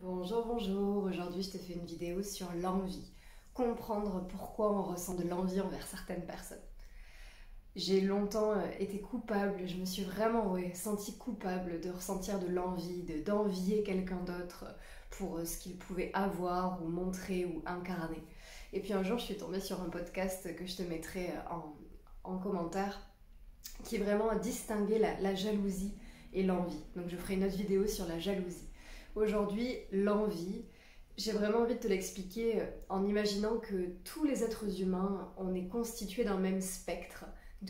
Bonjour, bonjour. Aujourd'hui, je te fais une vidéo sur l'envie. Comprendre pourquoi on ressent de l'envie envers certaines personnes. J'ai longtemps été coupable, je me suis vraiment sentie coupable de ressentir de l'envie, d'envier quelqu'un d'autre pour ce qu'il pouvait avoir ou montrer ou incarner. Et puis un jour, je suis tombée sur un podcast que je te mettrai en commentaire qui est vraiment à distinguer la jalousie et l'envie. Donc je ferai une autre vidéo sur la jalousie. Aujourd'hui, l'envie, j'ai vraiment envie de te l'expliquer en imaginant que tous les êtres humains, on est constitués d'un même spectre,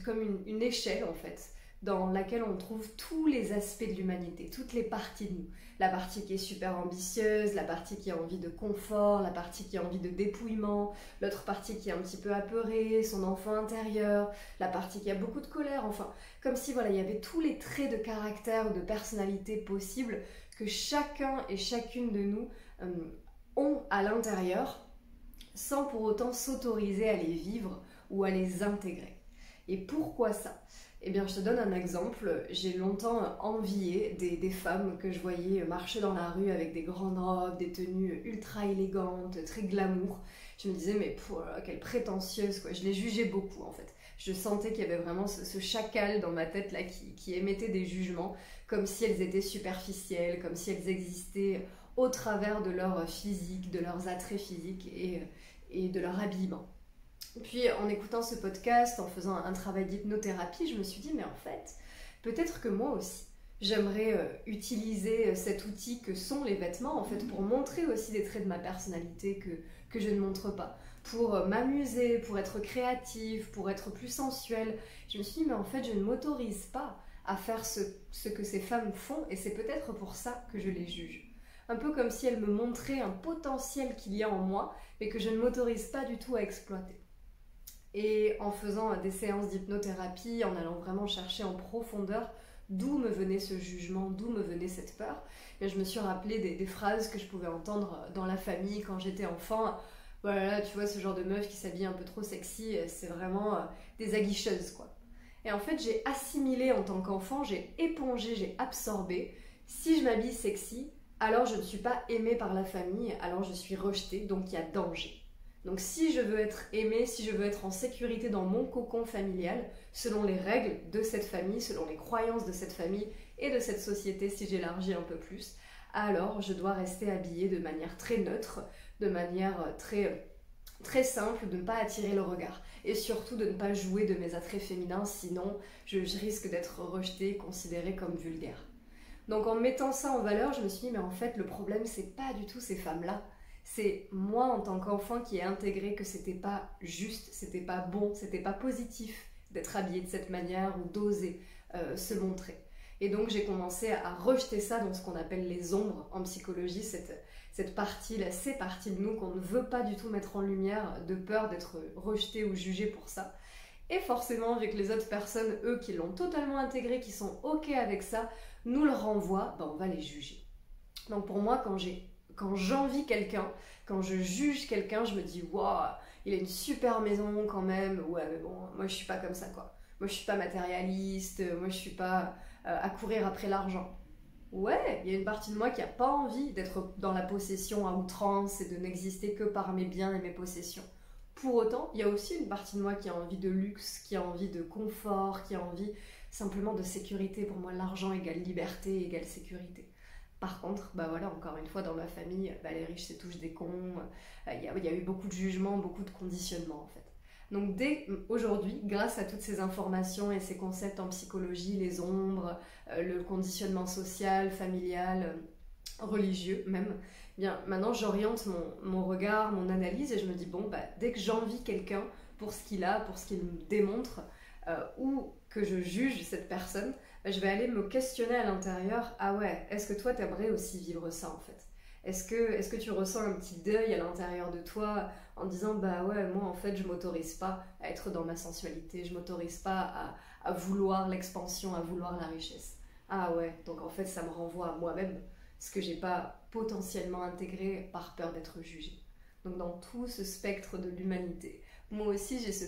comme une échelle en fait, dans laquelle on trouve tous les aspects de l'humanité, toutes les parties de nous. La partie qui est super ambitieuse, la partie qui a envie de confort, la partie qui a envie de dépouillement, l'autre partie qui est un petit peu apeurée, son enfant intérieur, la partie qui a beaucoup de colère, enfin, comme si voilà, il y avait tous les traits de caractère ou de personnalité possibles que chacun et chacune de nous ont à l'intérieur sans pour autant s'autoriser à les vivre ou à les intégrer. Et pourquoi ça? Eh bien, je te donne un exemple. J'ai longtemps envié des femmes que je voyais marcher dans la rue avec des grandes robes, des tenues ultra élégantes, très glamour. Je me disais, mais quelle prétentieuse, quoi. Je les jugeais beaucoup, en fait. Je sentais qu'il y avait vraiment ce chacal dans ma tête là qui émettait des jugements, comme si elles étaient superficielles, comme si elles existaient au travers de leur physique, de leurs attraits physiques et de leur habillement. Puis en écoutant ce podcast, en faisant un travail d'hypnothérapie, je me suis dit, mais en fait, peut-être que moi aussi, j'aimerais utiliser cet outil que sont les vêtements, en fait, pour montrer aussi des traits de ma personnalité que je ne montre pas, pour m'amuser, pour être créative, pour être plus sensuelle. Je me suis dit, mais en fait, je ne m'autorise pas à faire ce que ces femmes font, et c'est peut-être pour ça que je les juge. Un peu comme si elles me montraient un potentiel qu'il y a en moi, mais que je ne m'autorise pas du tout à exploiter. Et en faisant des séances d'hypnothérapie, en allant vraiment chercher en profondeur d'où me venait ce jugement, d'où me venait cette peur, et je me suis rappelé des phrases que je pouvais entendre dans la famille quand j'étais enfant. Voilà, tu vois, ce genre de meuf qui s'habille un peu trop sexy, c'est vraiment des aguicheuses, quoi. Et en fait, j'ai assimilé en tant qu'enfant, j'ai épongé, j'ai absorbé. Si je m'habille sexy, alors je ne suis pas aimée par la famille, alors je suis rejetée, donc il y a danger. Donc si je veux être aimée, si je veux être en sécurité dans mon cocon familial, selon les règles de cette famille, selon les croyances de cette famille et de cette société, si j'élargis un peu plus, alors je dois rester habillée de manière très neutre, de manière très simple, de ne pas attirer le regard. Et surtout de ne pas jouer de mes attraits féminins, sinon je risque d'être rejetée, considérée comme vulgaire. Donc en mettant ça en valeur, je me suis dit, mais en fait, le problème, c'est pas du tout ces femmes-là. C'est moi, en tant qu'enfant, qui ai intégré que c'était pas juste, c'était pas bon, c'était pas positif d'être habillée de cette manière ou d'oser se montrer. Et donc j'ai commencé à rejeter ça dans ce qu'on appelle les ombres en psychologie, cette partie-là, ces parties de nous qu'on ne veut pas du tout mettre en lumière de peur d'être rejeté ou jugé pour ça. Et forcément, vu que les autres personnes, eux, qui l'ont totalement intégré, qui sont OK avec ça, nous le renvoient, ben on va les juger. Donc pour moi, quand j'envie quelqu'un, quand je juge quelqu'un, je me dis waouh, il a une super maison quand même. Ouais, mais bon, moi je suis pas comme ça quoi. Moi je suis pas matérialiste, moi je suis pas à courir après l'argent. Ouais, il y a une partie de moi qui a pas envie d'être dans la possession à outrance et de n'exister que par mes biens et mes possessions. Pour autant, il y a aussi une partie de moi qui a envie de luxe, qui a envie de confort, qui a envie simplement de sécurité. Pour moi, l'argent égale liberté, égale sécurité. Par contre, bah voilà, encore une fois, dans ma famille, bah les riches c'est tous des cons. Il y a eu beaucoup de jugements, beaucoup de conditionnements en fait. Donc dès aujourd'hui, grâce à toutes ces informations et ces concepts en psychologie, les ombres, le conditionnement social, familial, religieux même, eh bien maintenant j'oriente mon regard, mon analyse et je me dis bon, bah, dès que j'envie quelqu'un pour ce qu'il a, pour ce qu'il me démontre, ou que je juge cette personne, je vais aller me questionner à l'intérieur. Ah ouais, est-ce que toi t'aimerais aussi vivre ça en fait? Est-ce que tu ressens un petit deuil à l'intérieur de toi en disant bah ouais, moi en fait je m'autorise pas à être dans ma sensualité, je m'autorise pas à vouloir l'expansion, à vouloir la richesse. Ah ouais, donc en fait ça me renvoie à moi-même, ce que j'ai pas potentiellement intégré par peur d'être jugée. Donc dans tout ce spectre de l'humanité, moi aussi j'ai ce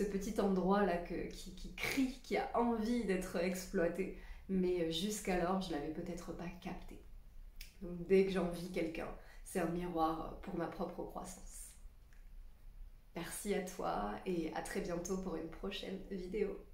petit endroit là qui crie, qui a envie d'être exploité, mais jusqu'alors je l'avais peut-être pas capté. Donc dès que j'envie quelqu'un, c'est un miroir pour ma propre croissance. Merci à toi et à très bientôt pour une prochaine vidéo.